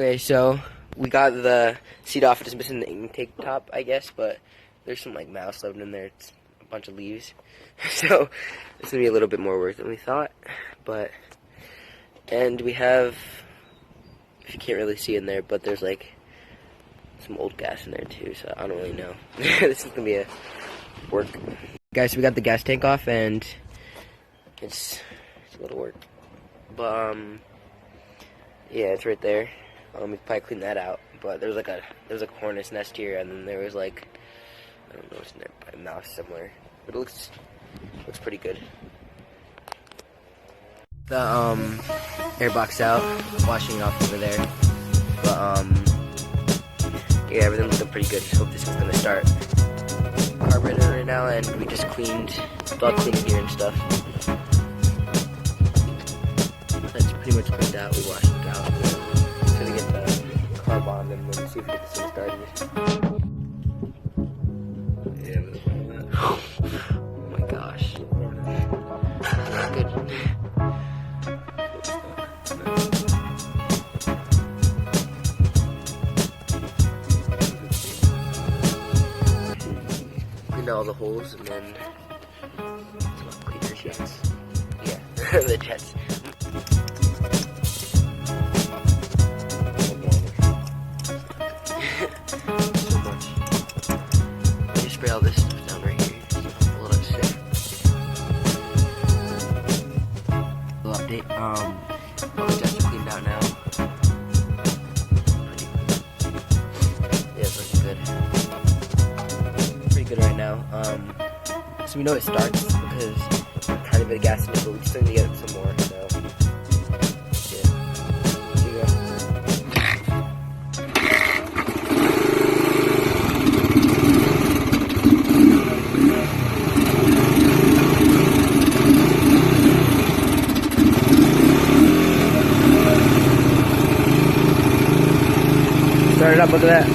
Okay, so we got the seat off. It's missing the intake top, I guess, but there's some like mouse loading in there. It's a bunch of leaves, so it's gonna be a little bit more work than we thought. And we have, if you can't really see in there, but there's like some old gas in there too. So I don't really know. This is gonna be a work, guys. So we got the gas tank off, and it's a little work, but yeah, it's right there. We probably clean that out, but there was a hornet's nest here, and then there was like, I don't know what's in there, probably a mouse somewhere, but it looks pretty good. The airbox out, washing off over there, but yeah, everything's looking pretty good. Just hope this is gonna start. Carburetor right now, and we just cleaned, dog cleaning gear and stuff. That's pretty much cleaned out. We washed it out. Gonna get the carb on and then see if we get this thing started. Yeah, oh my gosh. Good. Cleaned out all the holes and then clean the jets. Yeah, the jets. Spray all this stuff down right here. A little sick. Little update. All the jets are cleaned out now. Yeah, it's looking good. Pretty good right now. So we know it starts because kind of a bit of gas in it, but we just need to get some more. So yeah. Here you go. Start it up, look at that.